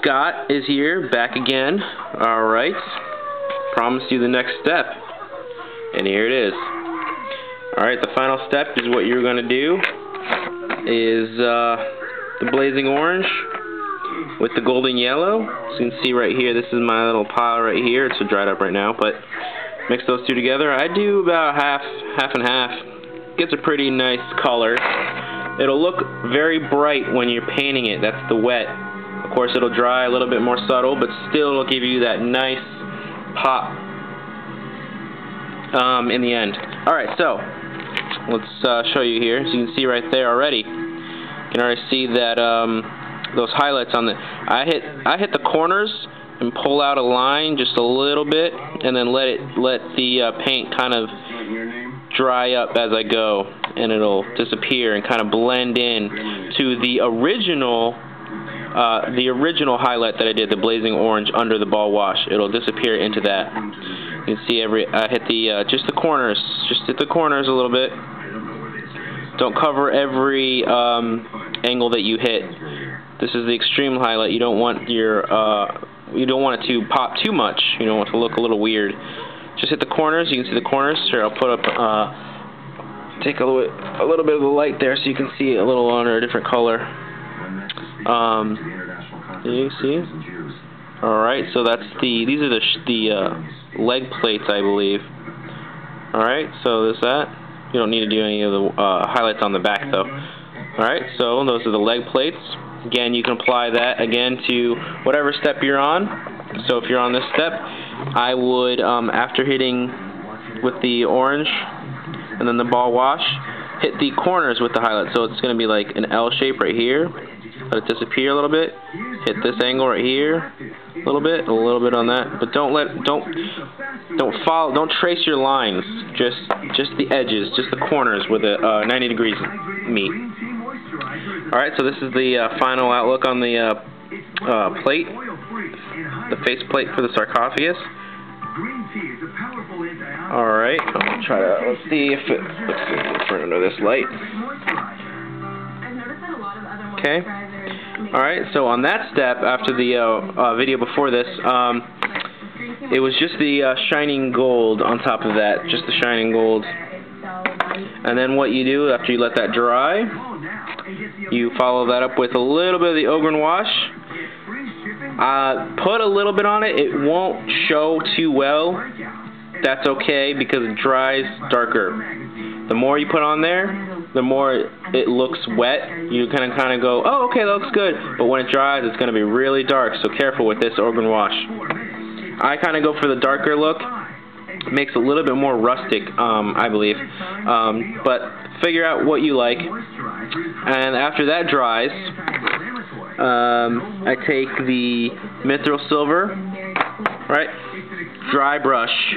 Scott is here, back again. Alright. Promised you the next step. And here it is. Alright, the final step is what you're going to do is the blazing orange with the golden yellow. As you can see right here, this is my little pile right here. It's dried up right now, but mix those two together. I do about half and half. Gets a pretty nice color. It'll look very bright when you're painting it. That's the wet. Of course, it'll dry a little bit more subtle, but still it'll give you that nice pop in the end. Alright, so let's show you here. So you can see right there already. You can already see that those highlights on the. I hit the corners and pull out a line just a little bit, and then let the paint kind of dry up as I go, and it'll disappear and kind of blend in to the original highlight that I did, the blazing orange under the ball wash. It'll disappear into that. You can see I hit the just the corners, a little bit. Don't cover every angle that you hit. This is the extreme highlight. You don't want it to pop too much. You don't want it to look a little weird. Just hit the corners. You can see the corners. Here, I'll put up, take a little bit of the light there so you can see it a little under a different color. You see? All right. So these are the leg plates, I believe. All right. So there's that. You don't need to do any of the highlights on the back though. All right. So those are the leg plates. Again, you can apply that again to whatever step you're on. So if you're on this step, I would, after hitting with the orange and then the ball wash, hit the corners with the highlight. So it's going to be like an L shape right here. Let it disappear a little bit. Hit this angle right here, a little bit on that. But don't trace your lines. Just the edges, just the corners where the 90 degrees meet. Alright, so this is the final outlook on the plate, the face plate for the sarcophagus. Alright, let's see if it looks different under this light. Okay. Alright, so on that step, after the video before this, it was just the shining gold on top of that, just the shining gold. And then what you do after you let that dry, you follow that up with a little bit of the ochre wash. Put a little bit on it. It won't show too well. That's okay because it dries darker. The more you put on there, the more it looks wet. You kind of go, oh, okay, that looks good. But when it dries, it's going to be really dark. So careful with this ochre wash. I kind of go for the darker look. Makes it a little bit more rustic, I believe. But figure out what you like. And after that dries, I take the mithril silver, right? Dry brush.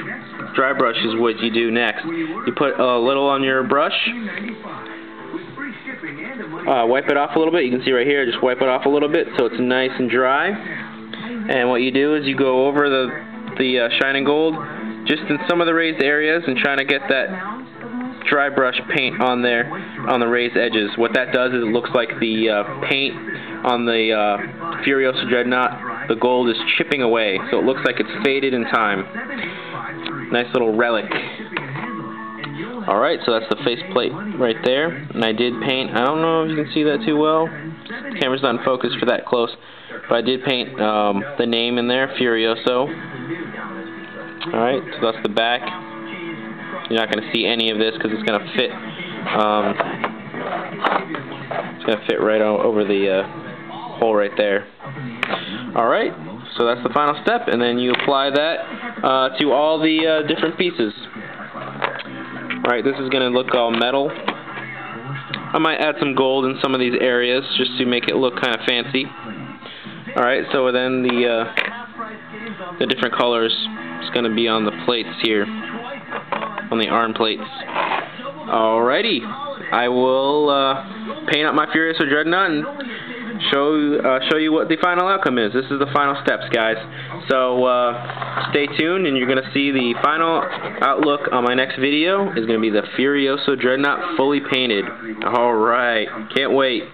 Dry brush is what you do next. You put a little on your brush. Wipe it off a little bit. You can see right here, just wipe it off a little bit so it's nice and dry. And what you do is you go over the shining gold just in some of the raised areas and trying to get that dry brush paint on there on the raised edges. What that does is it looks like the paint on the Furioso Dreadnought, the gold is chipping away, so it looks like it's faded in time. Nice little relic. Alright, so that's the face plate right there. And I did paint, I don't know if you can see that too well. The camera's not in focus for that close. But I did paint the name in there, Furioso. Alright, so that's the back. You're not going to see any of this because it's going to fit. It's going to fit right over the hole right there. Alright, so that's the final step, and then you apply that to all the different pieces. Alright, this is going to look all metal. I might add some gold in some of these areas just to make it look kind of fancy. Alright, so then the different colors is going to be on the plates here, on the arm plates. Alrighty, I will paint up my Furioso Dreadnought and show you what the final outcome is. This is the final steps, guys. So stay tuned, and you're going to see the final outlook on my next video is going to be the Furioso Dreadnought fully painted. Alright, can't wait.